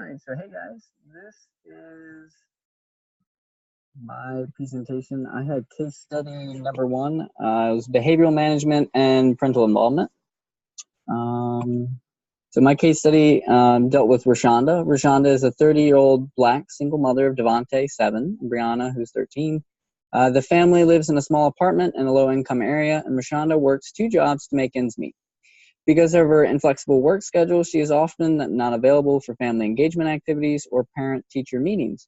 All right, so hey guys, this is my presentation. I had case study number one. It was behavioral management and parental involvement. So my case study dealt with Rashonda. Rashonda is a 30-year-old Black single mother of Devontae, 7, and Brianna, who's 13. The family lives in a small apartment in a low-income area, and Rashonda works 2 jobs to make ends meet. Because of her inflexible work schedule, she is often not available for family engagement activities or parent-teacher meetings.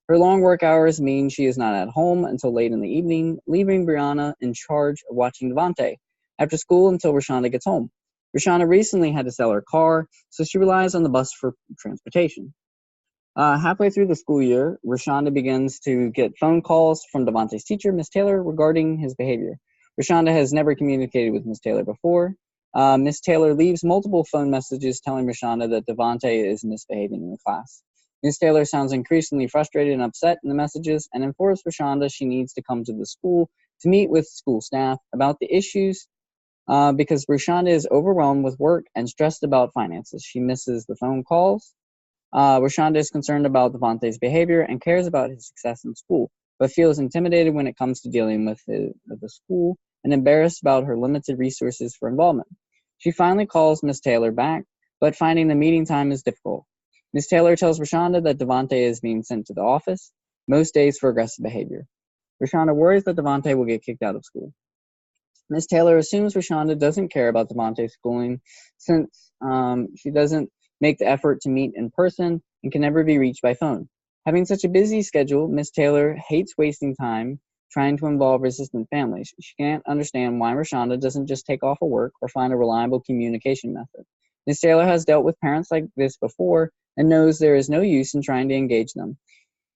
Her long work hours mean she is not at home until late in the evening, leaving Brianna in charge of watching Devontae after school until Rashonda gets home. Rashonda recently had to sell her car, so she relies on the bus for transportation. Halfway through the school year, Rashonda begins to get phone calls from Devontae's teacher, Miss Taylor, regarding his behavior. Rashonda has never communicated with Miss Taylor before. Miss Taylor leaves multiple phone messages telling Rashonda that Devontae is misbehaving in the class. Miss Taylor sounds increasingly frustrated and upset in the messages and informs Rashonda she needs to come to the school to meet with school staff about the issues because Rashonda is overwhelmed with work and stressed about finances. She misses the phone calls. Rashonda is concerned about Devontae's behavior and cares about his success in school, but feels intimidated when it comes to dealing with the school and embarrassed about her limited resources for involvement. She finally calls Miss Taylor back, but finding the meeting time is difficult. Miss Taylor tells Rashonda that Devontae is being sent to the office most days for aggressive behavior. Rashonda worries that Devontae will get kicked out of school. Miss Taylor assumes Rashonda doesn't care about Devontae's schooling since she doesn't make the effort to meet in person and can never be reached by phone. Having such a busy schedule, Miss Taylor hates wasting time trying to involve resistant families. She can't understand why Rashonda doesn't just take off of work or find a reliable communication method. Miss Taylor has dealt with parents like this before and knows there is no use in trying to engage them.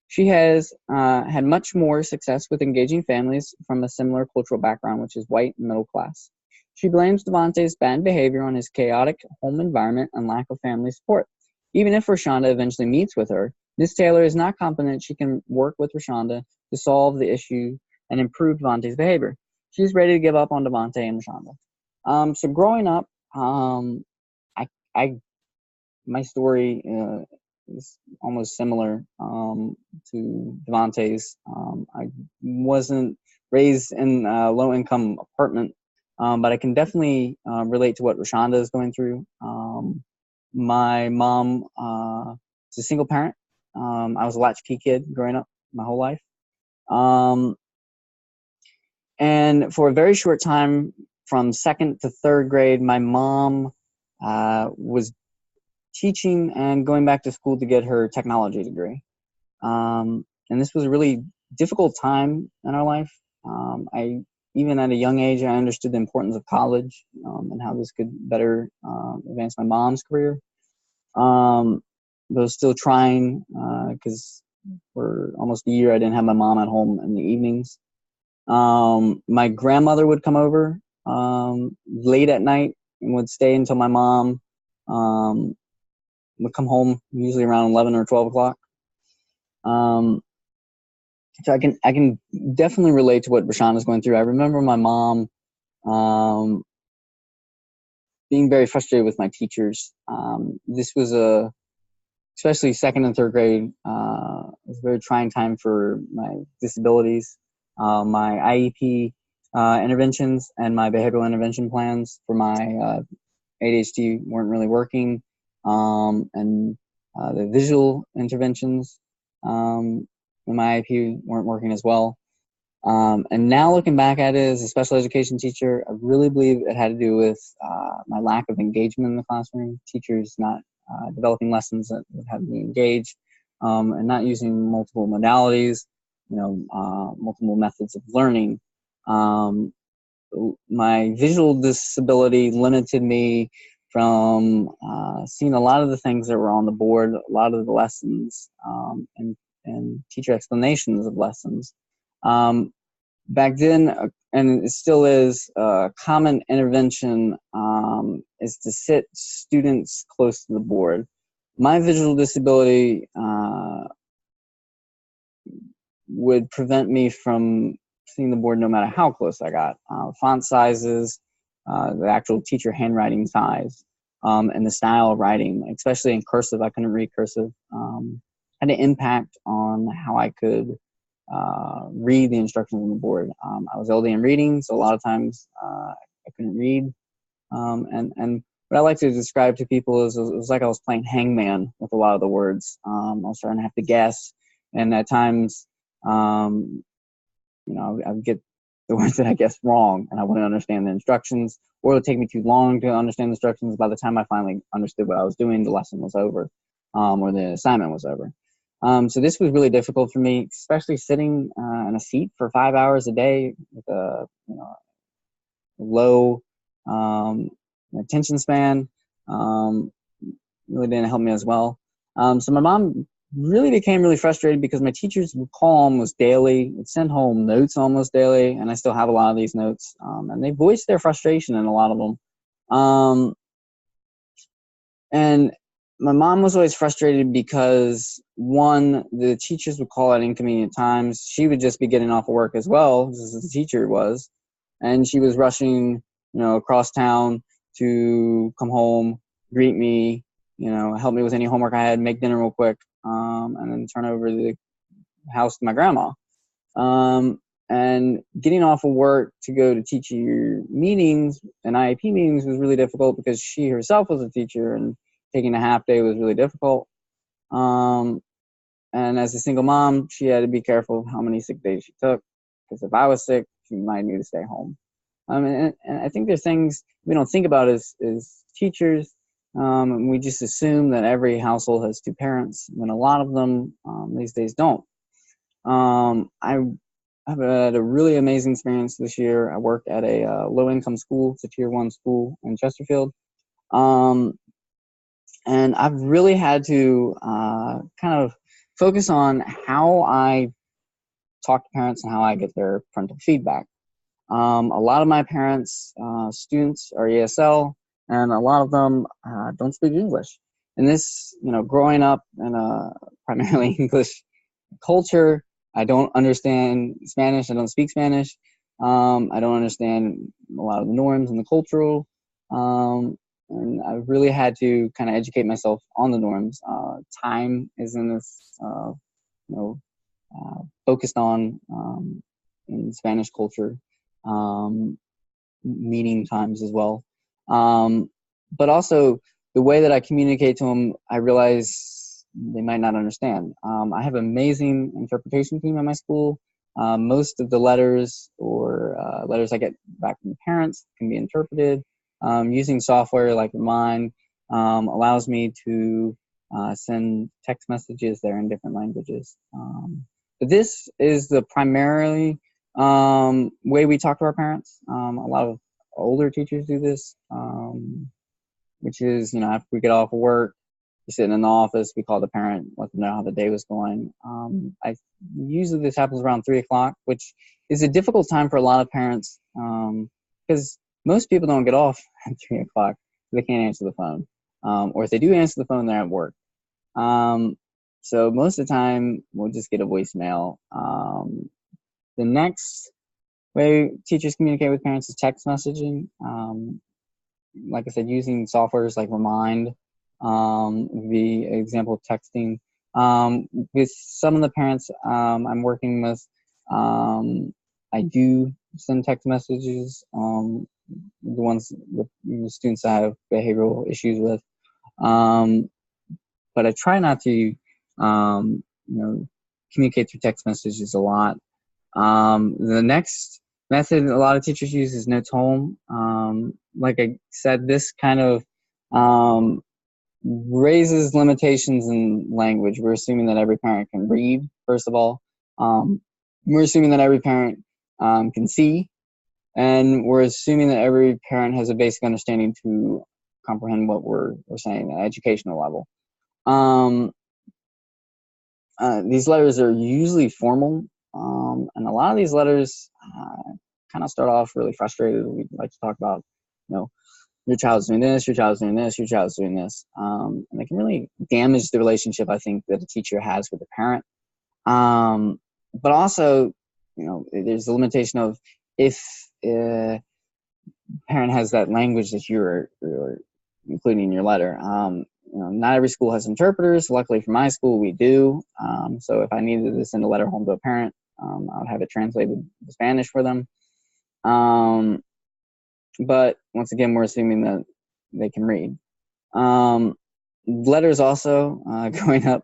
She has had much more success with engaging families from a similar cultural background, which is white and middle class. She blames Devontae's bad behavior on his chaotic home environment and lack of family support. Even if Rashonda eventually meets with her, Miss Taylor is not confident she can work with Rashonda to solve the issue and improve Devontae's behavior. She's ready to give up on Devontae and Rashonda. So growing up, my story is almost similar to Devontae's. I wasn't raised in a low-income apartment, but I can definitely relate to what Rashonda is going through. My mom is a single parent. I was a latchkey kid growing up my whole life. And for a very short time, from 2nd to 3rd grade, my mom was teaching and going back to school to get her technology degree. And this was a really difficult time in our life. Even at a young age, I understood the importance of college and how this could better advance my mom's career. But I was still trying because for almost a year, I didn't have my mom at home in the evenings. My grandmother would come over late at night and would stay until my mom would come home, usually around 11 or 12 o'clock. So I can definitely relate to what Rashonda's going through. I remember my mom being very frustrated with my teachers. This was especially 2nd and 3rd grade, was a very trying time for my disabilities. My IEP interventions and my behavioral intervention plans for my ADHD weren't really working, and the visual interventions in my IEP weren't working as well. And now looking back at it as a special education teacher, I really believe it had to do with my lack of engagement in the classroom, teachers not developing lessons that would have me engaged, and not using multiple modalities, multiple methods of learning. My visual disability limited me from seeing a lot of the things that were on the board, a lot of the lessons, and teacher explanations of lessons. Back then, and it still is, common intervention is to sit students close to the board. My visual disability would prevent me from seeing the board no matter how close I got. Font sizes, the actual teacher handwriting size, and the style of writing, especially in cursive. I couldn't read cursive. Had an impact on how I could read the instructions on the board. I was LD in reading, so a lot of times I couldn't read. And what I like to describe to people is it was like I was playing hangman with a lot of the words. I was starting to have to guess, and at times, I would get the words that I guessed wrong, and I wouldn't understand the instructions, or it would take me too long to understand the instructions. By the time I finally understood what I was doing, the lesson was over, or the assignment was over. So this was really difficult for me, especially sitting in a seat for 5 hours a day with a low attention span. Really didn't help me as well. So my mom really became really frustrated because my teachers would call almost daily, would send home notes almost daily, and I still have a lot of these notes. And they voiced their frustration in a lot of them. And my mom was always frustrated because, one, the teachers would call at inconvenient times. She would just be getting off of work as well, as the teacher was, and she was rushing, across town to come home, greet me, help me with any homework I had, make dinner real quick, and then turn over the house to my grandma. And getting off of work to go to teacher meetings and IEP meetings was really difficult because she herself was a teacher, and taking a half day was really difficult. And as a single mom, she had to be careful of how many sick days she took, because if I was sick, she might need to stay home. And I think there's things we don't think about as teachers. And we just assume that every household has two parents, when a lot of them these days don't. I've had a really amazing experience this year. I work at a low-income school. It's a Tier 1 school in Chesterfield. And I've really had to kind of focus on how I talk to parents and how I get their parental feedback. A lot of my parents' students are ESL, and a lot of them don't speak English. And this, growing up in a primarily English culture, I don't understand Spanish. I don't speak Spanish. I don't understand a lot of the norms and the cultural. And I really had to kind of educate myself on the norms. Time is in this, focused on in Spanish culture, meeting times as well. But also the way that I communicate to them, I realize they might not understand. I have an amazing interpretation team at my school. Most of the letters or letters I get back from the parents can be interpreted. Using software like mine allows me to send text messages that are in different languages. But this is the primarily way we talk to our parents. A lot of older teachers do this, which is, after we get off of work, we're sitting in the office, we call the parent, let them know how the day was going. Usually this happens around 3 o'clock, which is a difficult time for a lot of parents because most people don't get off at 3 o'clock. They can't answer the phone. Or if they do answer the phone, they're at work. So most of the time, we'll just get a voicemail. The next way teachers communicate with parents is text messaging. Like I said, using softwares like Remind would be an example of texting. With some of the parents I'm working with, I do send text messages. The ones with the students I have behavioral issues with. But I try not to, communicate through text messages a lot. The next method a lot of teachers use is notes home. Like I said, this kind of raises limitations in language. We're assuming that every parent can read, first of all. We're assuming that every parent can see. And we're assuming that every parent has a basic understanding to comprehend what we're saying at an educational level. These letters are usually formal, and a lot of these letters kind of start off really frustrated. We like to talk about, your child's doing this, your child's doing this, your child's doing this, and they can really damage the relationship, I think, that a teacher has with the parent. But also, there's the limitation of if a parent has that language that you're including your letter. Not every school has interpreters. Luckily for my school, we do. So if I needed to send a letter home to a parent, I would have it translated to Spanish for them. But once again, we're assuming that they can read. Letters also, growing up,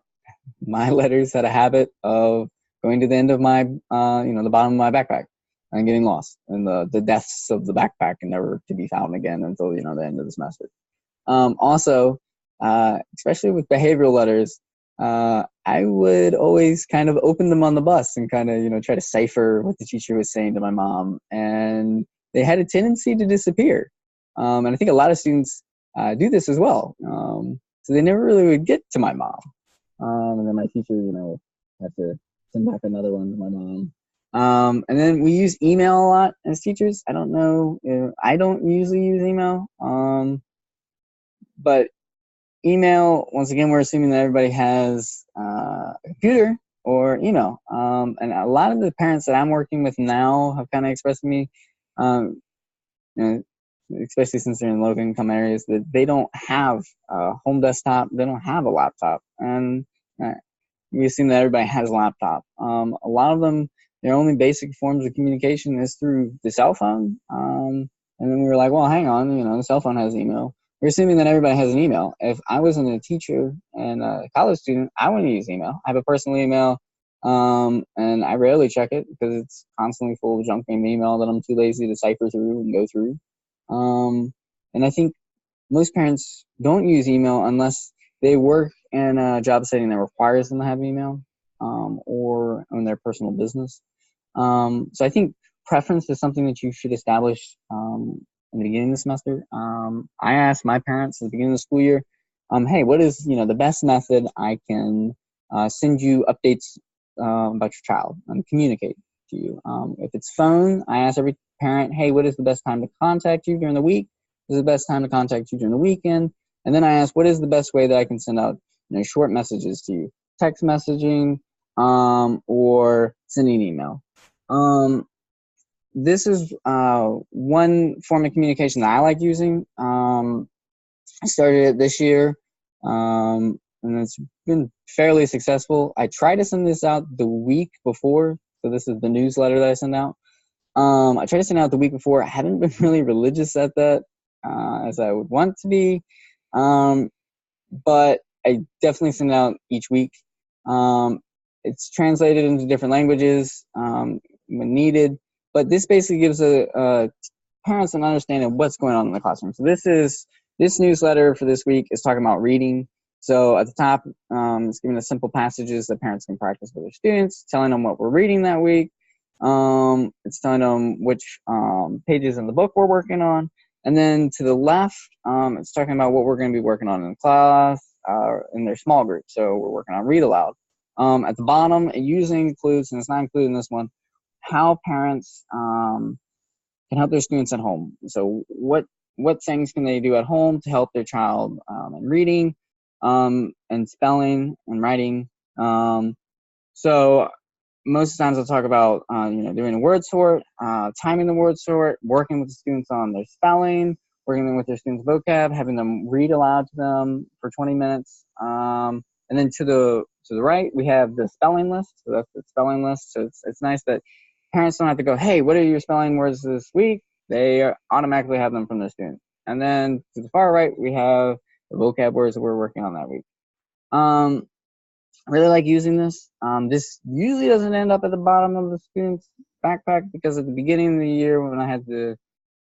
my letters had a habit of going to the end of my, the bottom of my backpack and getting lost in the depths of the backpack and never to be found again until, the end of the semester. Also, especially with behavioral letters, I would always kind of open them on the bus and kind of, try to cipher what the teacher was saying to my mom. And they had a tendency to disappear. And I think a lot of students do this as well. So they never really would get to my mom. And then my teacher, had to send back another one to my mom. And then we use email a lot as teachers. I don't know. I don't usually use email. But email, once again, we're assuming that everybody has a computer or email. And a lot of the parents that I'm working with now have kind of expressed to me, especially since they're in low-income areas, that they don't have a home desktop. They don't have a laptop. And we assume that everybody has a laptop. A lot of them, their only basic forms of communication is through the cell phone. And then we were like, well, hang on, the cell phone has email. We're assuming that everybody has an email. If I wasn't a teacher and a college student, I wouldn't use email. I have a personal email, and I rarely check it because it's constantly full of junk email that I'm too lazy to cipher through and go through. And I think most parents don't use email unless they work in a job setting that requires them to have email, or in their personal business. So I think preference is something that you should establish in the beginning of the semester. I asked my parents at the beginning of the school year, hey, what is the best method I can send you updates about your child and communicate to you? If it's phone, I ask every parent, hey, what is the best time to contact you during the week? What is the best time to contact you during the weekend? And then I ask, what is the best way that I can send out short messages to you? Text messaging, or sending email. This is one form of communication that I like using. I started it this year, and it's been fairly successful. I try to send this out the week before, so this is the newsletter that I send out. I try to send out the week before. I haven't been really religious at that, as I would want to be, but I definitely send it out each week. It's translated into different languages when needed. But this basically gives parents an understanding of what's going on in the classroom. So this newsletter for this week is talking about reading. So at the top, it's giving us simple passages that parents can practice with their students, telling them what we're reading that week. It's telling them which pages in the book we're working on. And then to the left, it's talking about what we're going to be working on in class, in their small group. So we're working on read aloud. At the bottom, it usually includes, and it's not included in this one, how parents can help their students at home. So what things can they do at home to help their child in reading, and spelling and writing. So most of the times I'll talk about doing a word sort, timing the word sort, working with the students on their spelling, working with their students' vocab, having them read aloud to them for 20 minutes. And then to the right, we have the spelling list. So that's the spelling list. So it's nice that parents don't have to go, hey, what are your spelling words this week? They automatically have them from their students. And then to the far right, we have the vocab words that we're working on that week. I really like using this. This usually doesn't end up at the bottom of the student's backpack because at the beginning of the year when I had to,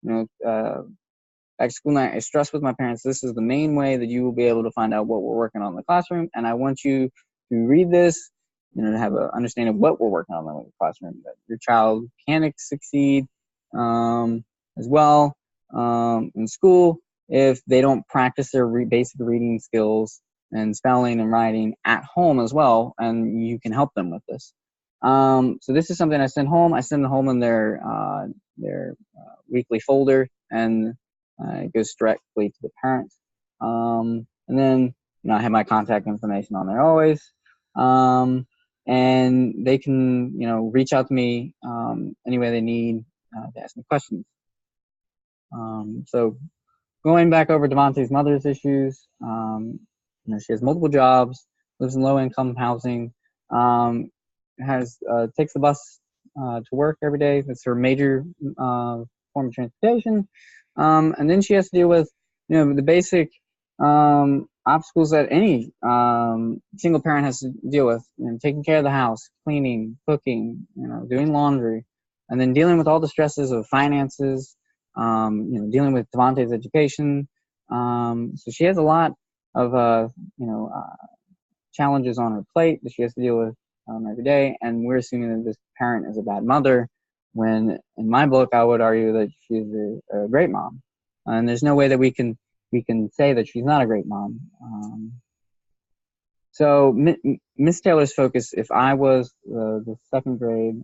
back to school night, I stressed with my parents, this is the main way that you will be able to find out what we're working on in the classroom. And I want you to read this, to have an understanding of what we're working on in the classroom, that your child can succeed as well in school if they don't practice their basic reading skills and spelling and writing at home as well, and you can help them with this. So this is something I send home. I send it home in their weekly folder, and it goes directly to the parents. And then I have my contact information on there always. And they can reach out to me any way they need to ask me questions. So going back over Devontae's mother's issues, she has multiple jobs, lives in low-income housing, takes the bus to work every day. That's her major form of transportation. And then she has to deal with, the basic obstacles that any single parent has to deal with, taking care of the house, cleaning, cooking, doing laundry, and then dealing with all the stresses of finances, dealing with Devontae's education. So she has a lot of, challenges on her plate that she has to deal with every day. And we're assuming that this parent is a bad mother, when in my book, I would argue that she's a great mom. And there's no way that we can say that she's not a great mom. So Miss Taylor's focus, if I was the second grade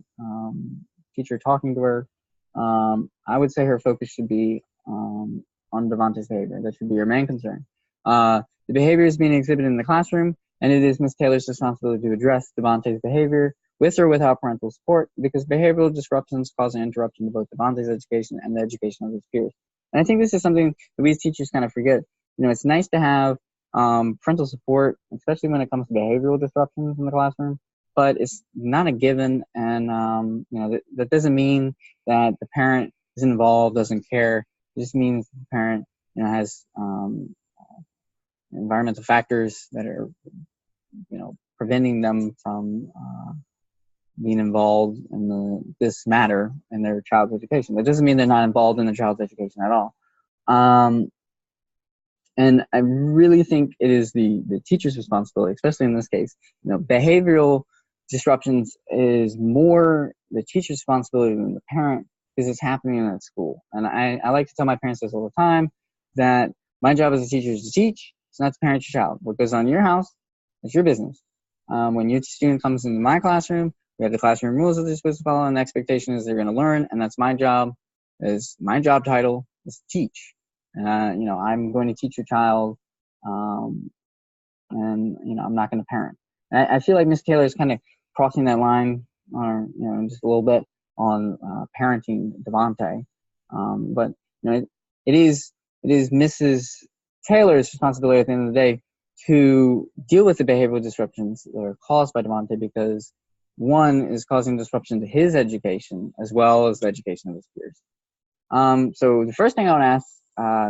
teacher talking to her, I would say her focus should be on Devontae's behavior. That should be her main concern. The behavior is being exhibited in the classroom, and it is Miss Taylor's responsibility to address Devontae's behavior with or without parental support, because behavioral disruptions cause an interruption to both Devontae's education and the education of his peers. And I think this is something that we as teachers kind of forget. It's nice to have parental support, especially when it comes to behavioral disruptions in the classroom, but it's not a given. And, that doesn't mean that the parent is involved, doesn't care. It just means the parent, has environmental factors that are, preventing them from being involved in this matter in their child's education. That doesn't mean they're not involved in the child's education at all. And I really think it is the teacher's responsibility, especially in this case. Behavioral disruptions is more the teacher's responsibility than the parent, because it's happening at school. And I like to tell my parents this all the time, that my job as a teacher is to teach. It's not to parent your child. What goes on in your house, it's your business. When your student comes into my classroom, we have the classroom rules that they're supposed to follow, and the expectation is they're going to learn, and that's my job. My job title is to teach. I'm going to teach your child, and I'm not going to parent. And I feel like Miss Taylor is kind of crossing that line, or just a little bit on parenting Devontae. But it is Mrs. Taylor's responsibility at the end of the day to deal with the behavioral disruptions that are caused by Devontae, because one is causing disruption to his education as well as the education of his peers. So the first thing I want to ask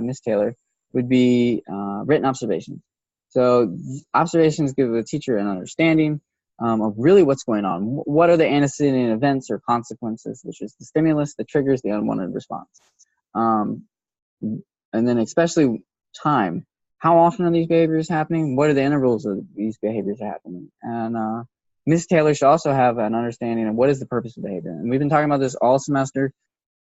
Miss Taylor would be written observations. So observations give the teacher an understanding of really what's going on. What are the antecedent events or consequences, which is the stimulus that triggers the unwanted response. And then especially time. How often are these behaviors happening? What are the intervals of these behaviors happening? And Ms. Taylor should also have an understanding of what is the purpose of behavior. And we've been talking about this all semester.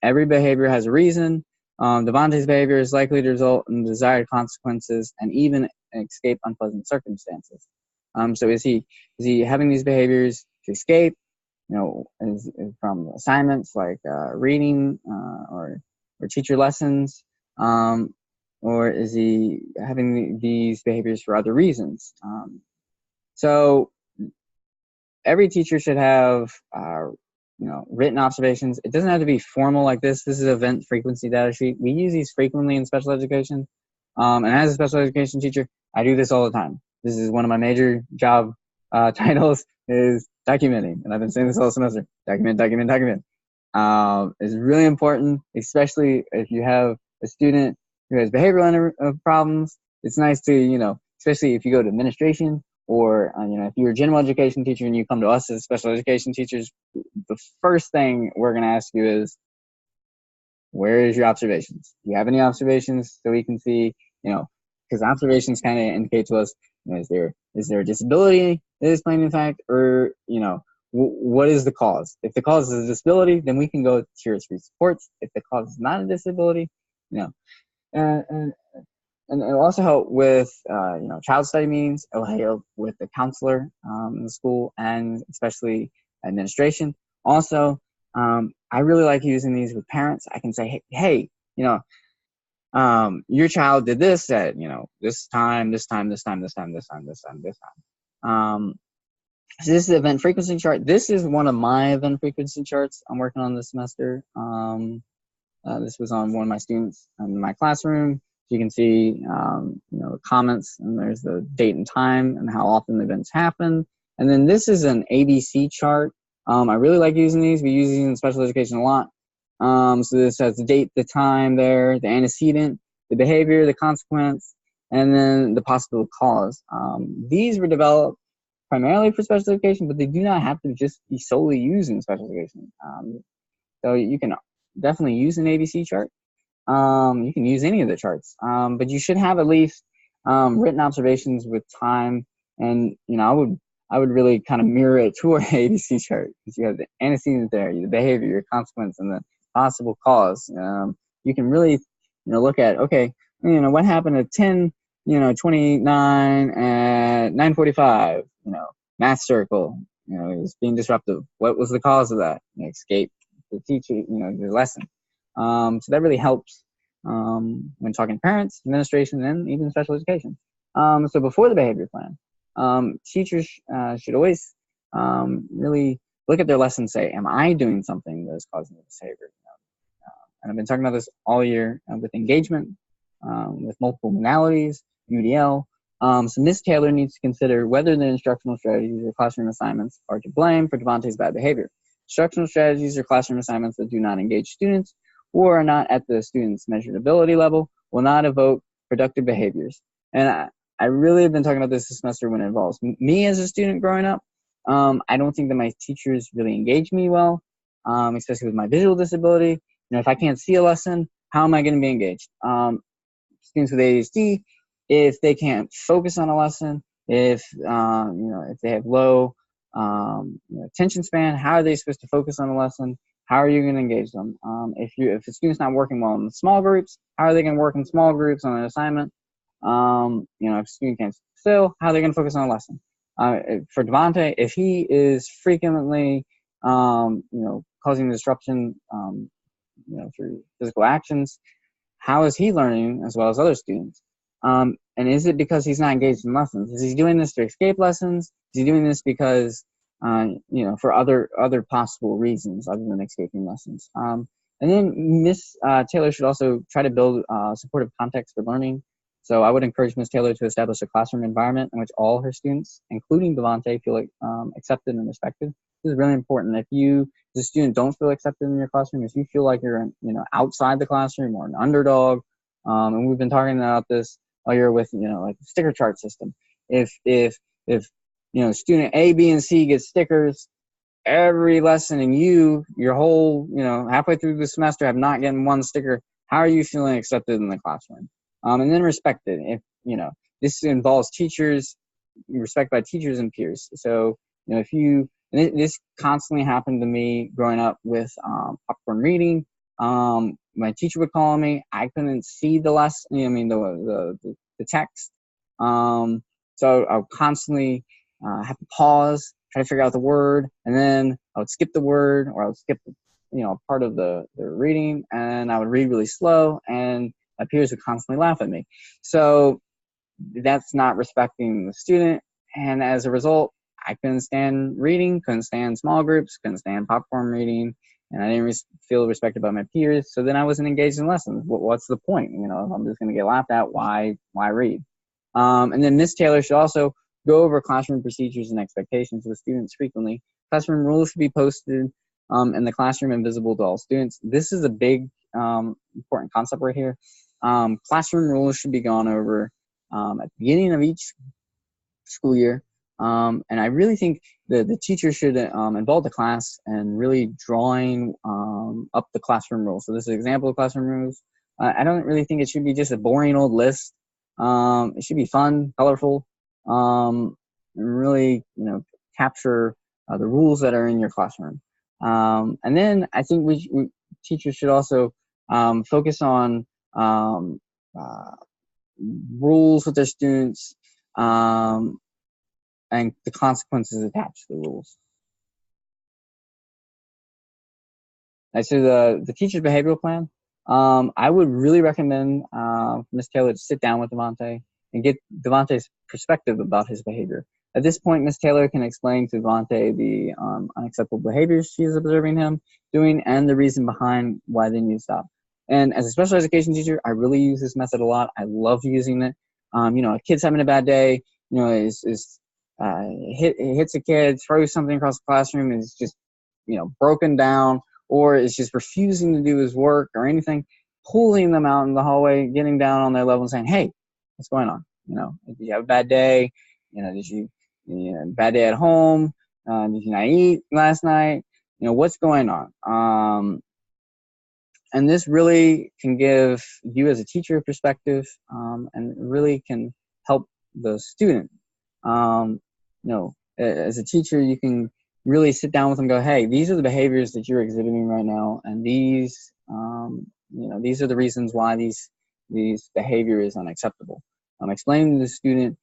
Every behavior has a reason. Devontae's behavior is likely to result in desired consequences and even escape unpleasant circumstances. So is he having these behaviors to escape, is from assignments like reading or teacher lessons, or is he having these behaviors for other reasons? So every teacher should have written observations. It doesn't have to be formal like this. This is an event frequency data sheet. We use these frequently in special education. And as a special education teacher, I do this all the time. This is one of my major job titles, is documenting. And I've been saying this all semester. Document. It's really important, especially if you have a student who has behavioral problems. It's nice to, especially if you go to administration, or if you're a general education teacher and you come to us as special education teachers, the first thing we're going to ask you is, where is your observations? Do you have any observations so we can see, because observations kind of indicate to us, is there a disability that is playing in fact, or what is the cause? If the cause is a disability, then we can go to tier 3 supports. If the cause is not a disability, and it'll also help with child study meetings. It'll help with the counselor in the school, and especially administration. Also, I really like using these with parents. I can say, hey, your child did this at this time. So this is the event frequency chart. This is one of my event frequency charts I'm working on this semester. This was on one of my students in my classroom. you can see, comments, and there's the date and time and how often the events happen. And then this is an ABC chart. I really like using these. We use these in special education a lot. So this has the date, the time there, the antecedent, the behavior, the consequence, and then the possible cause. These were developed primarily for special education, but they do not have to just be solely used in special education. So you can definitely use an ABC chart. You can use any of the charts, but you should have at least written observations with time. And I would really kind of mirror it to an ABC chart, because you have the antecedent there, the behavior, your consequence, and the possible cause. You can really look at, okay, what happened at 10:29 at 9:45. Math circle. It was being disruptive. What was the cause of that? Escape the teacher. Your lesson. So that really helps when talking to parents, administration, and even special education. So before the behavior plan, teachers should always really look at their lesson and say, am I doing something that is causing this behavior? And I've been talking about this all year with engagement, with multiple modalities, UDL. So Ms. Taylor needs to consider whether the instructional strategies or classroom assignments are to blame for Devontae's bad behavior. Instructional strategies or classroom assignments that do not engage students or are not at the student's measured ability level will not evoke productive behaviors. And I really have been talking about this semester when it involves me as a student growing up. I don't think that my teachers really engage me well, especially with my visual disability. If I can't see a lesson, how am I going to be engaged? Students with ADHD, if they can't focus on a lesson, if they have low attention span, how are they supposed to focus on a lesson? How are you going to engage them? If a student's not working well in small groups, how are they going to work in small groups on an assignment? If a student can't sit still, how are they going to focus on a lesson? For Devontae, if he is frequently causing disruption through physical actions, how is he learning as well as other students? And is it because he's not engaged in lessons? Is he doing this to escape lessons? Is he doing this because, for other possible reasons other than escaping lessons? And then Ms. Taylor should also try to build supportive context for learning. So I would encourage Ms. Taylor to establish a classroom environment in which all her students, including Devontae, feel accepted and respected. This is really important. If you, as a student, don't feel accepted in your classroom, if you feel like you're outside the classroom or an underdog, and we've been talking about this all year with like the sticker chart system. If student A, B, and C gets stickers every lesson, and your whole halfway through the semester have not gotten one sticker, how are you feeling accepted in the classroom? And then respected. If this involves teachers, respect by teachers and peers. So this constantly happened to me growing up with popcorn reading. My teacher would call me. I couldn't see the lesson. The text. So I would constantly have to pause, try to figure out the word, and then I would skip the word, or I would skip part of the reading, and I would read really slow, and my peers would constantly laugh at me. So that's not respecting the student, and as a result, I couldn't stand reading, couldn't stand small groups, couldn't stand popcorn reading, and I didn't feel respected by my peers. So then I wasn't engaged in lessons. What's the point? If I'm just going to get laughed at, why read? And then Ms. Taylor should also go over classroom procedures and expectations with students frequently. Classroom rules should be posted in the classroom and visible to all students. This is a big, important concept right here. Classroom rules should be gone over at the beginning of each school year. And I really think the teacher should involve the class and really drawing up the classroom rules. So this is an example of classroom rules. I don't really think it should be just a boring old list. It should be fun, colorful, and really capture the rules that are in your classroom. And then I think teachers should also focus on rules with their students, and the consequences attached to the rules. So the teacher's behavioral plan, I would really recommend Ms. Taylor to sit down with Devontae and get Devontae's perspective about his behavior. At this point, Ms. Taylor can explain to Devontae the unacceptable behaviors she is observing him doing and the reason behind why they need to stop. And as a special education teacher, I really use this method a lot. I love using it. A kid's having a bad day, hits a kid, throws something across the classroom, and is just, broken down, or is just refusing to do his work or anything, pulling them out in the hallway, getting down on their level and saying, hey, what's going on? Did you have a bad day? Bad day at home? Did you not eat last night? What's going on? And this really can give you as a teacher a perspective, and really can help the student. As a teacher, you can really sit down with them and go, hey, these are the behaviors that you're exhibiting right now, and these are the reasons why these behavior is unacceptable. Explaining to the student,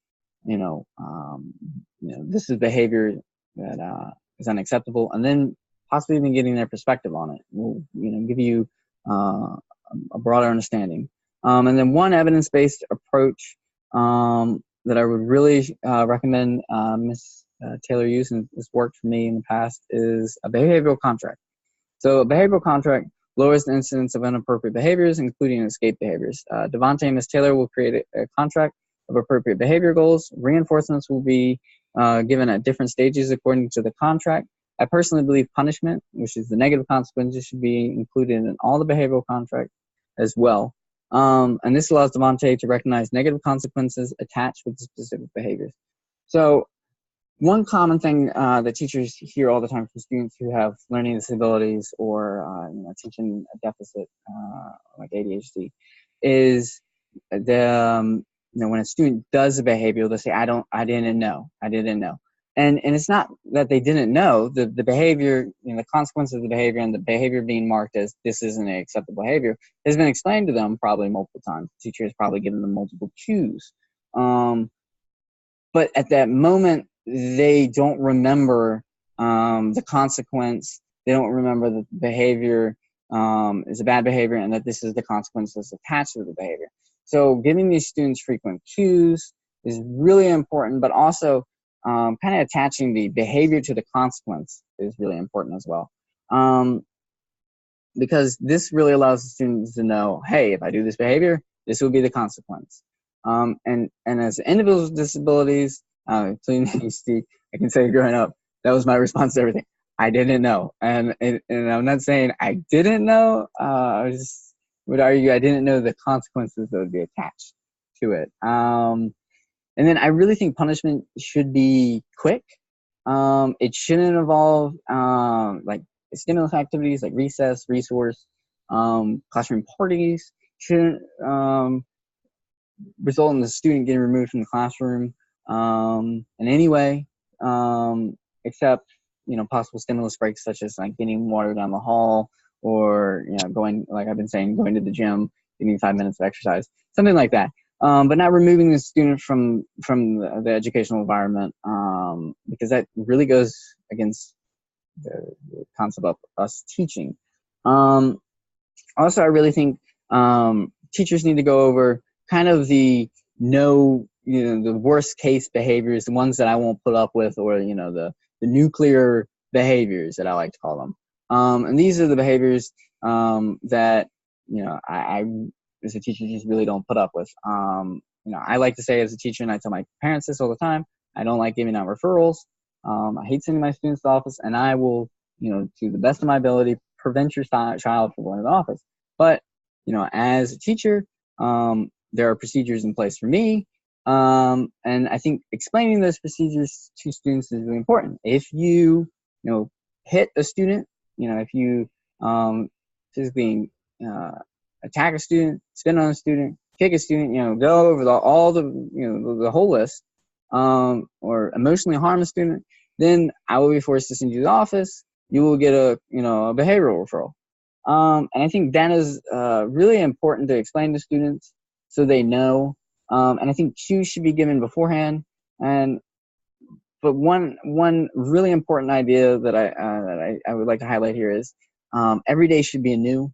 this is behavior that is unacceptable, and then possibly even getting their perspective on it will, give you a broader understanding. And then one evidence-based approach that I would really recommend Ms. Taylor use, and this worked for me in the past, is a behavioral contract. So a behavioral contract lowers the incidence of inappropriate behaviors, including escape behaviors. Devontae and Ms. Taylor will create a contract of appropriate behavior goals. Reinforcements will be given at different stages according to the contract. I personally believe punishment, which is the negative consequences, should be included in all the behavioral contract as well. And this allows Devontae to recognize negative consequences attached with the specific behaviors. So one common thing that teachers hear all the time from students who have learning disabilities or attention deficit, like ADHD, is when a student does a behavior, they'll say, I didn't know. And it's not that they didn't know. The behavior, the consequences of the behavior, and the behavior being marked as this isn't an acceptable behavior has been explained to them probably multiple times. The teacher has probably given them multiple cues. But at that moment, they don't remember the consequence. They don't remember that the behavior is a bad behavior, and that this is the consequences attached to the behavior. So giving these students frequent cues is really important, but also kind of attaching the behavior to the consequence is really important as well. Because this really allows the students to know, hey, if I do this behavior, this will be the consequence. And as individuals with disabilities, including ADHD, I can say growing up, that was my response to everything. I didn't know. And I'm not saying I didn't know. I would argue I didn't know the consequences that would be attached to it. And then I really think punishment should be quick. It shouldn't involve like stimulus activities like recess, resource, classroom parties. Shouldn't result in the student getting removed from the classroom in any way, except possible stimulus breaks, such as like getting water down the hall, or going, like I've been saying, going to the gym, getting 5 minutes of exercise, something like that. But not removing the student from the educational environment, because that really goes against the concept of us teaching. Also, I really think teachers need to go over kind of the worst case behaviors, the ones that I won't put up with, or the nuclear behaviors that I like to call them. And these are the behaviors that I as a teacher just really don't put up with. I like to say as a teacher, and I tell my parents this all the time, I don't like giving out referrals. I hate sending my students to the office, and I will, to the best of my ability, prevent your child from going to the office. But, as a teacher, there are procedures in place for me. And I think explaining those procedures to students is really important. If you, hit a student, if you physically attack a student, spit on a student, kick a student, go over all the whole list, or emotionally harm a student, then I will be forced to send you to the office. You will get a behavioral referral. And I think that is really important to explain to students so they know. And I think cues should be given beforehand. But one really important idea that I would like to highlight here is every day should be anew.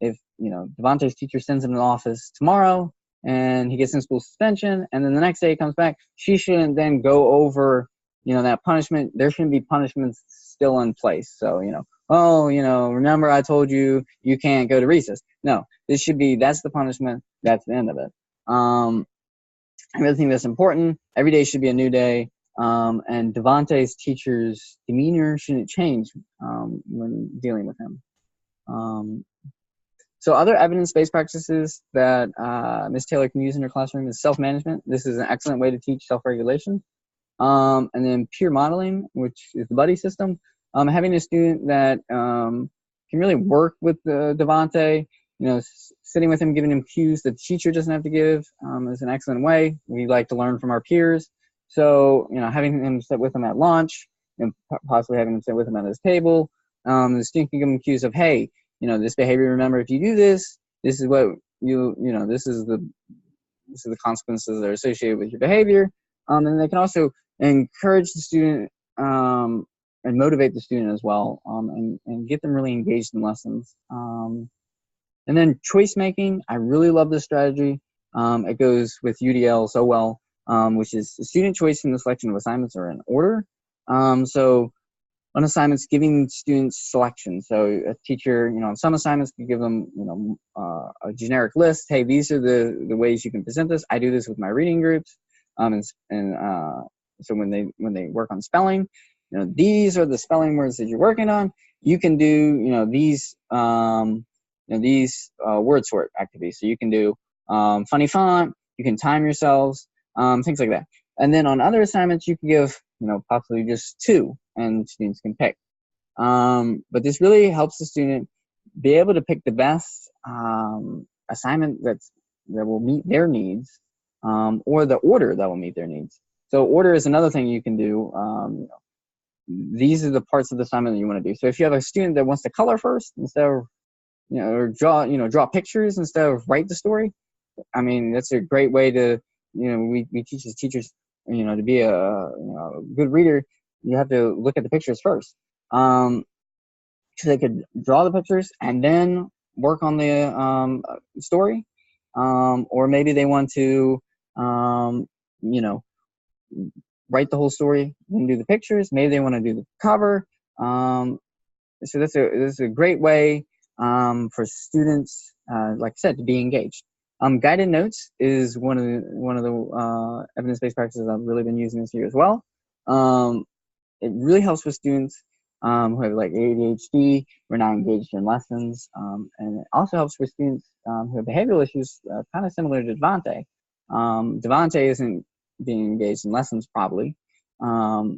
If Devontae's teacher sends him to the office tomorrow and he gets in school suspension, and then the next day he comes back, she shouldn't then go over that punishment. There shouldn't be punishments still in place. So, oh, remember I told you you can't go to recess. No, this should be, that's the punishment. That's the end of it. I really think that's important. Every day should be a new day. And Devontae's teacher's demeanor shouldn't change when dealing with him. So other evidence-based practices that Ms. Taylor can use in her classroom is self-management. This is an excellent way to teach self-regulation. And then peer modeling, which is the buddy system. Having a student that can really work with Devontae, sitting with him, giving him cues that the teacher doesn't have to give is an excellent way. We like to learn from our peers. So, having him sit with him at lunch and possibly having him sit with him at his table, the student can give him cues of, hey, this behavior, remember, if you do this, this is what this is the consequences that are associated with your behavior. And they can also encourage the student and motivate the student as well, and get them really engaged in lessons. And then choice making, I really love this strategy. It goes with UDL so well, which is student choice in the selection of assignments are in order. So on assignments, giving students selection. So a teacher, on some assignments could give them, a generic list. Hey, these are the ways you can present this. I do this with my reading groups. So when they work on spelling, these are the spelling words that you're working on. You can do, these word sort activities. So you can do funny font. You can time yourselves, things like that. And then on other assignments, you can give, possibly just 2, and students can pick. But this really helps the student be able to pick the best assignment that will meet their needs, or the order that will meet their needs. So order is another thing you can do. These are the parts of the assignment that you want to do. So if you have a student that wants to color first instead of, or draw pictures instead of write the story, I mean, that's a great way to, we teach as teachers, to be a good reader, you have to look at the pictures first. So they could draw the pictures and then work on the story. Or maybe they want to, write the whole story and do the pictures. Maybe they want to do the cover. So this is a great way for students, like I said, to be engaged. Guided notes is one of the evidence-based practices I've really been using this year as well. It really helps with students who have like ADHD, who are not engaged in lessons, and it also helps with students who have behavioral issues, kind of similar to Devontae. Devontae isn't being engaged in lessons probably, so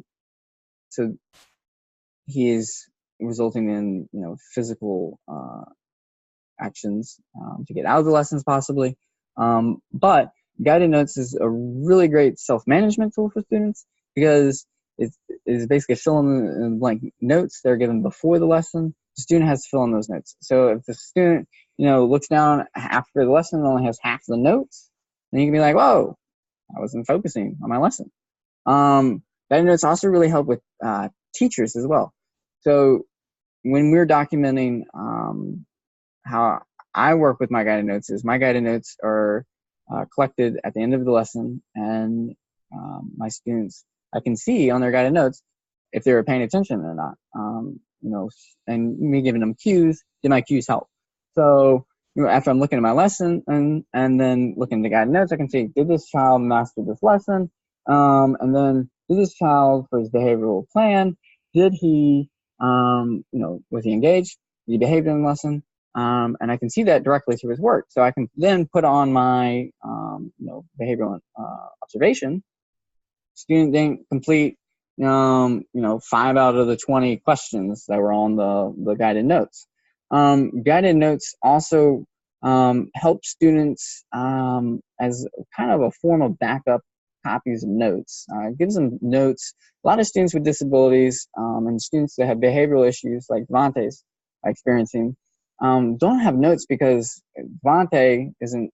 he is resulting in physical actions to get out of the lessons possibly. But guided notes is a really great self-management tool for students, because it is basically fill in the blank notes that are given before the lesson. The student has to fill in those notes. So if the student looks down after the lesson and only has half the notes, then you can be like, whoa, I wasn't focusing on my lesson. Guided notes also really help with teachers as well. So when we're documenting how I work with my guided notes, is my guided notes are collected at the end of the lesson, and my students, I can see on their guided notes if they were paying attention or not. And me giving them cues, did my cues help? So after I'm looking at my lesson and then looking at the guided notes, I can see, did this child master this lesson? And then did this child, for his behavioral plan, did he, was he engaged? Did he behave in the lesson? And I can see that directly through his work. So I can then put on my, behavioral observation. Student didn't complete, 5 out of the 20 questions that were on the guided notes. Guided notes also help students as kind of a form of backup copies of notes. It gives them notes. A lot of students with disabilities and students that have behavioral issues like Devontae's experiencing don't have notes, because Devontae isn't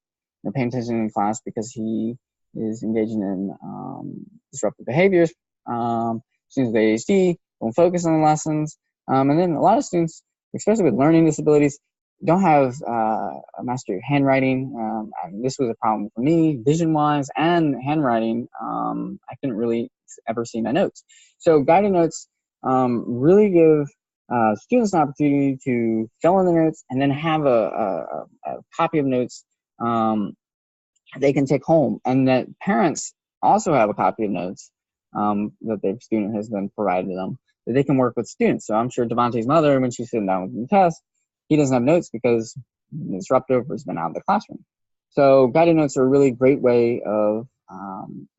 paying attention in class because he is engaging in disruptive behaviors. Students with ADHD don't focus on the lessons. And then a lot of students, especially with learning disabilities, don't have a mastery of handwriting. This was a problem for me, vision-wise and handwriting. I couldn't really ever see my notes. So guided notes really give students an opportunity to fill in the notes and then have a copy of notes they can take home, and that parents also have a copy of notes that their student has been provided to them that they can work with students. So I'm sure Devontae's mother, when she's sitting down with the test, he doesn't have notes because the disruptive has been out of the classroom. So guided notes are a really great way of,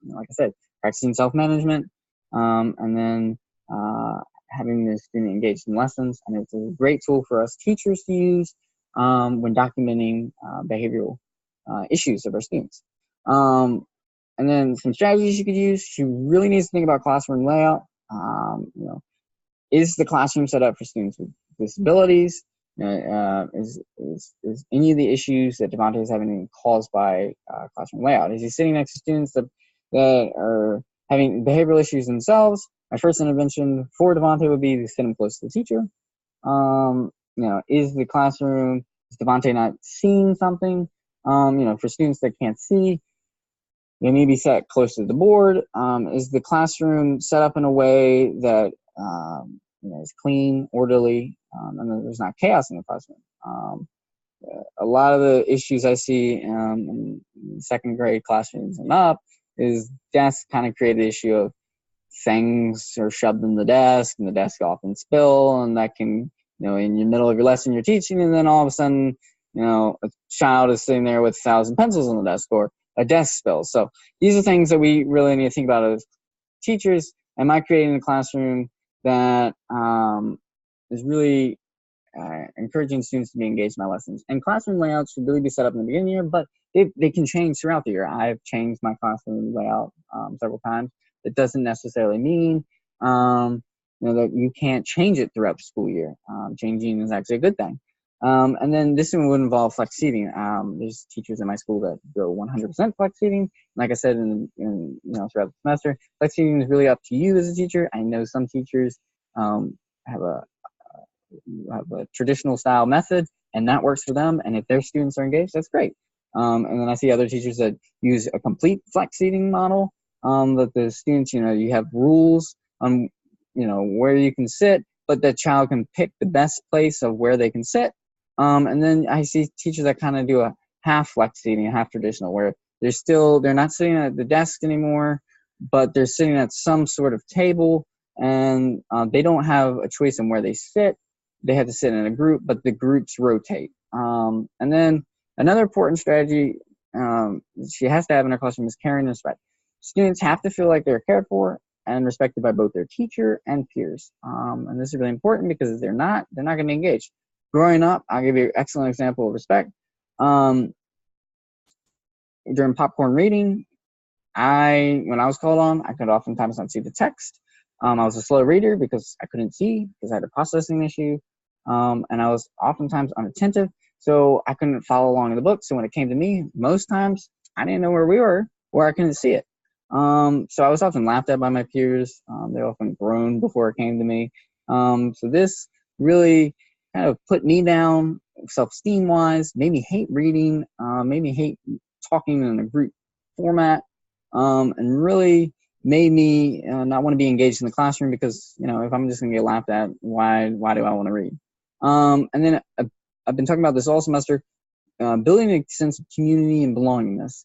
like I said, practicing self-management, and then having the student engaged in lessons. And it's a great tool for us teachers to use when documenting behavioral issues of our students. And then some strategies you could use. She really needs to think about classroom layout. Is the classroom set up for students with disabilities? Is any of the issues that Devontae is having caused by classroom layout? Is he sitting next to students that are having behavioral issues themselves? My first intervention for Devontae would be to sit him close to the teacher. Is the classroom, is Devontae not seeing something? For students that can't see, they may be set close to the board. Is the classroom set up in a way that is clean, orderly, and there's not chaos in the classroom? A lot of the issues I see in second grade classrooms and up is desks kind of create the issue of things are shoved in the desk, and the desk often spill, and that can, in the middle of your lesson you're teaching, and then all of a sudden, a child is sitting there with 1,000 pencils on the desk, or a desk spills. So these are things that we really need to think about as teachers. Am I creating a classroom that is really encouraging students to be engaged in my lessons? And classroom layouts should really be set up in the beginning of the year, but they can change throughout the year. I've changed my classroom layout several times. It doesn't necessarily mean that you can't change it throughout the school year. Changing is actually a good thing. And then this one would involve flex seating. There's teachers in my school that go 100% flex seating. Like I said, throughout the semester, flex seating is really up to you as a teacher. I know some teachers have a traditional style method, and that works for them. And if their students are engaged, that's great. And then I see other teachers that use a complete flex seating model. That the students, you have rules on, where you can sit, but the child can pick the best place of where they can sit. And then I see teachers that kind of do a half flex seating, a half traditional, where they're not sitting at the desk anymore, but they're sitting at some sort of table, and they don't have a choice in where they sit. They have to sit in a group, but the groups rotate. And then another important strategy she has to have in her classroom is caring and respect. Students have to feel like they're cared for and respected by both their teacher and peers. And this is really important because if they're not going to be engaged. Growing up, I'll give you an excellent example of respect. During popcorn reading, when I was called on, I could oftentimes not see the text. I was a slow reader because I couldn't see, because I had a processing issue. And I was oftentimes unattentive, so I couldn't follow along in the book. So when it came to me, most times I didn't know where we were, or I couldn't see it. So I was often laughed at by my peers. They often groaned before it came to me. So this really kind of put me down self-esteem wise, made me hate reading, made me hate talking in a group format, and really made me not want to be engaged in the classroom because, if I'm just going to get laughed at, why do I want to read? And then I've been talking about this all semester, building a sense of community and belongingness.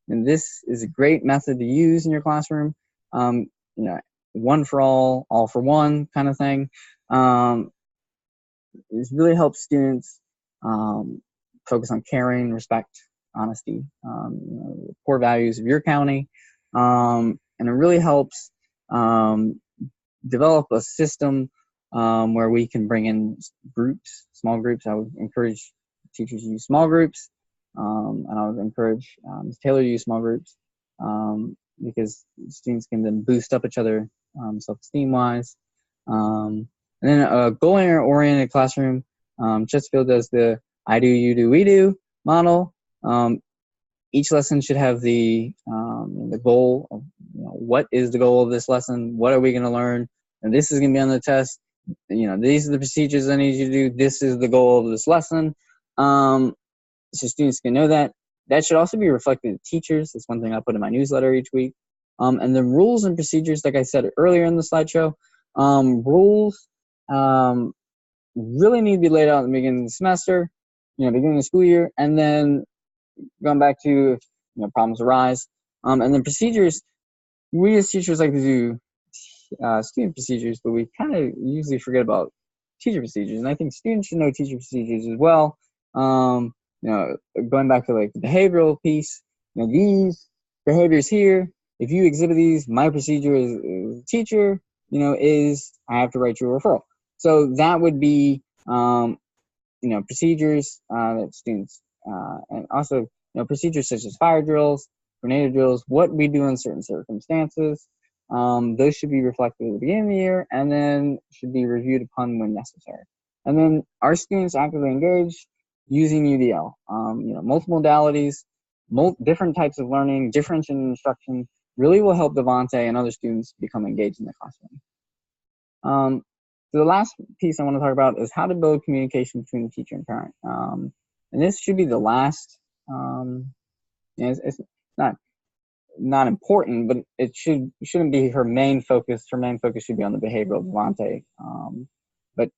And this is a great method to use in your classroom. One for all for one kind of thing. It really helps students focus on caring, respect, honesty, core values of your county. And it really helps develop a system where we can bring in groups, small groups. I would encourage teachers to use small groups, and I would encourage Ms. Taylor to use small groups because students can then boost up each other self-esteem wise. And then a goal-oriented classroom, Chesterfield does the I do, you do, we do model. Each lesson should have the goal of, what is the goal of this lesson? What are we going to learn? And this is going to be on the test. These are the procedures I need you to do. This is the goal of this lesson. So students can know that. That should also be reflected in teachers. That's one thing I put in my newsletter each week. And the rules and procedures, like I said earlier in the slideshow, Rules really need to be laid out at the beginning of the semester, beginning of the school year, and then going back to if problems arise. And then procedures, we as teachers like to do student procedures, but we kind of usually forget about teacher procedures. And I think students should know teacher procedures as well. Going back to like the behavioral piece, these behaviors here, if you exhibit these, my procedure as a teacher, is I have to write you a referral. So that would be, procedures that students, and also, procedures such as fire drills, tornado drills, what we do in certain circumstances. Those should be reflected at the beginning of the year and then should be reviewed upon when necessary. And then are students actively engaged using UDL? Multiple modalities, different types of learning, differentiated instruction really will help Devontae and other students become engaged in the classroom. So the last piece I want to talk about is how to build communication between the teacher and parent. And this should be the last, it's not important, but it shouldn't be her main focus. Her main focus should be on the behavioral of Devontae. But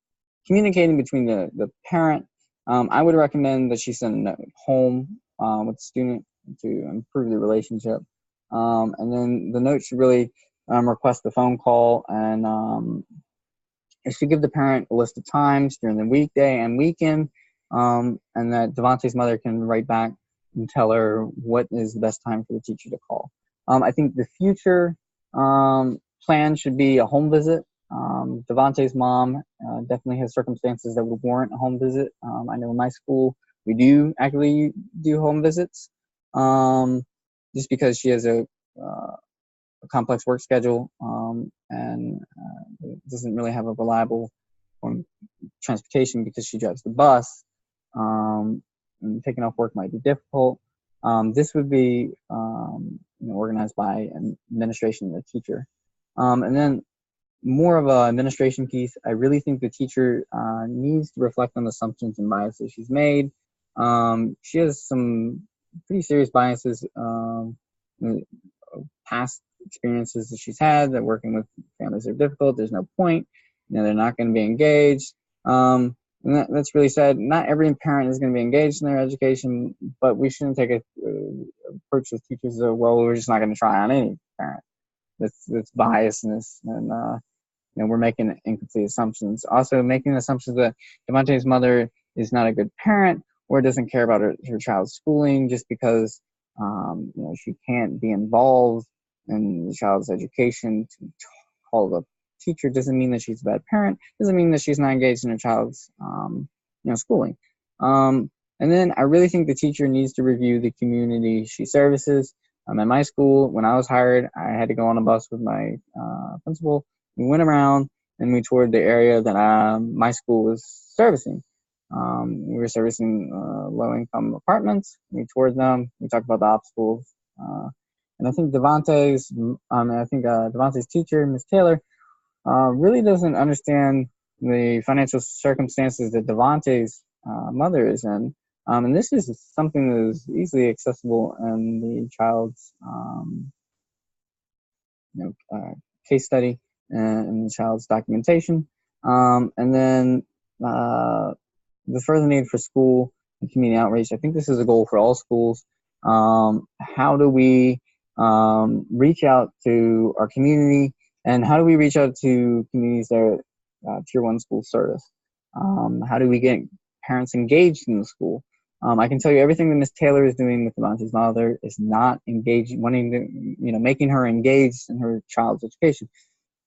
communicating between the parent, I would recommend that she send a note home with the student to improve the relationship. And then the note should really request a phone call, and it should give the parent a list of times during the weekday and weekend, and that Devontae's mother can write back and tell her what is the best time for the teacher to call. I think the future plan should be a home visit. Devontae's mom definitely has circumstances that would warrant a home visit. I know in my school we do actually do home visits, just because she has a complex work schedule, and doesn't really have a reliable form of transportation because she drives the bus, and taking off work might be difficult. This would be organized by administration and the teacher. And then more of an administration piece, I really think the teacher needs to reflect on the assumptions and biases she's made. She has some pretty serious biases, past experiences that she's had, that working with families are difficult. There's no point. They're not going to be engaged. And that's really sad. Not every parent is going to be engaged in their education, but we shouldn't take a approach with teachers of, well, we're just not going to try on any parent. That's biasness, and we're making incomplete assumptions. Also, making assumptions that Devontae's mother is not a good parent or doesn't care about her child's schooling just because she can't be involved in the child's education. To call the teacher doesn't mean that she's a bad parent. Doesn't mean that she's not engaged in her child's schooling. And then I really think the teacher needs to review the community she services. At my school, when I was hired, I had to go on a bus with my principal. We went around and we toured the area that my school was servicing. We were servicing low-income apartments. We toured them. We talked about the obstacles. And I think Devontae's teacher, Ms. Taylor, really doesn't understand the financial circumstances that Devontae's mother is in. And this is something that is easily accessible in the child's case study and the child's documentation. And then the further need for school and community outreach. I think this is a goal for all schools. How do we reach out to our community, and how do we reach out to communities that are Tier 1 school service? How do we get parents engaged in the school? I can tell you everything that Ms. Taylor is doing with Devontae's mother is not engaging, wanting to, making her engaged in her child's education.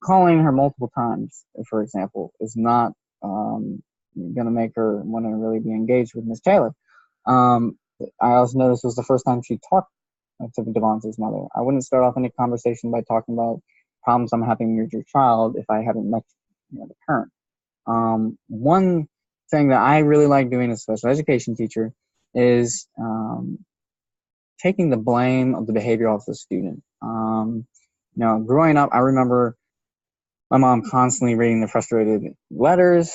Calling her multiple times, for example, is not going to make her want to really be engaged with Ms. Taylor. I also know this was the first time she talked to Devontae's mother. I wouldn't start off any conversation by talking about problems I'm having with your child if I haven't met the parent. One thing that I really like doing as a special education teacher is taking the blame of the behavior off the student. Growing up, I remember my mom constantly reading the frustrated letters,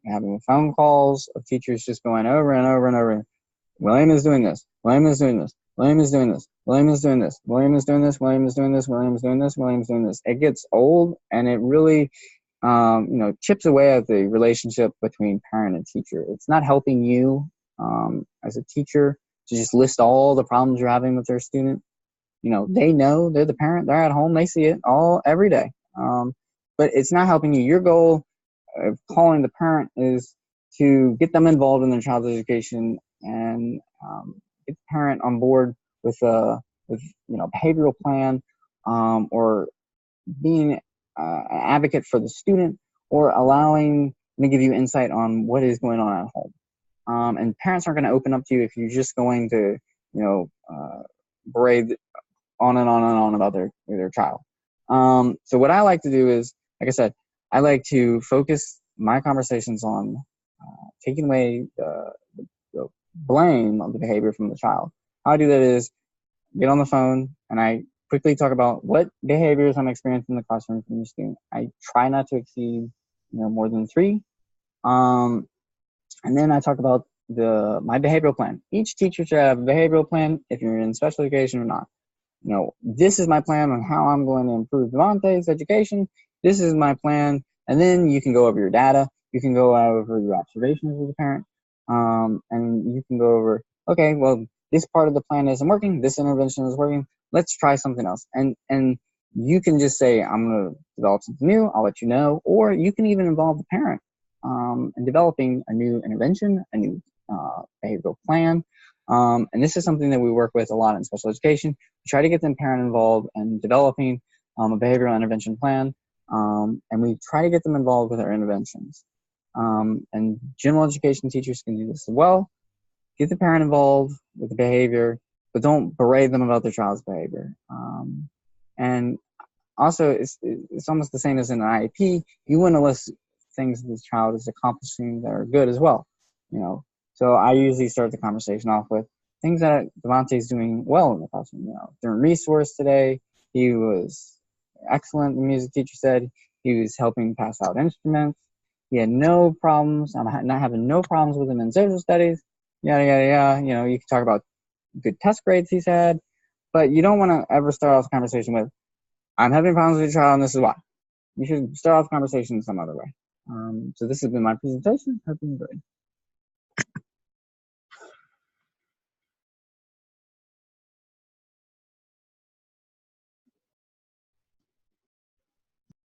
having phone calls of teachers just going over and over and over. William is doing this. William is doing this. William is doing this. William is doing this. William is doing this. William is doing this. William is doing this. William is doing this. It gets old, and it really chips away at the relationship between parent and teacher. It's not helping you as a teacher to just list all the problems you're having with their student. They know, they're the parent, they're at home, they see it every day. But it's not helping you. Your goal of calling the parent is to get them involved in their child's education and get the parent on board with behavioral plan, or being an advocate for the student, or allowing them to give you insight on what is going on at home. And parents aren't going to open up to you if you're just going to, berate on and on and on about their child. So what I like to do is, like I said, I like to focus my conversations on taking away the blame of the behavior from the child. How I do that is get on the phone and I quickly talk about what behaviors I'm experiencing in the classroom from the student. I try not to exceed more than 3. And then I talk about my behavioral plan. Each teacher should have a behavioral plan if you're in special education or not. This is my plan on how I'm going to improve Devontae's education. This is my plan. And then you can go over your data. You can go over your observations as a parent. And you can go over, okay, well, this part of the plan isn't working. This intervention is working. Let's try something else. And you can just say, I'm going to develop something new. I'll let you know. Or you can even involve the parent in developing a new intervention, a new behavioral plan. And this is something that we work with a lot in special education. We try to get the parent involved in developing a behavioral intervention plan, and we try to get them involved with our interventions. And general education teachers can do this as well. Get the parent involved with the behavior, but don't berate them about their child's behavior. And also, it's almost the same as in an IEP. You want to list things that the child is accomplishing that are good as well. So I usually start the conversation off with things that Devontae's doing well in the classroom. During resource today, he was excellent. The music teacher said he was helping pass out instruments. He had no problems. I'm not having no problems with him in social studies. Yada yada yada. You can talk about good test grades he's had, but you don't want to ever start off the conversation with, "I'm having problems with your child, and this is why." You should start off the conversation in some other way. So this has been my presentation. Hope you enjoyed.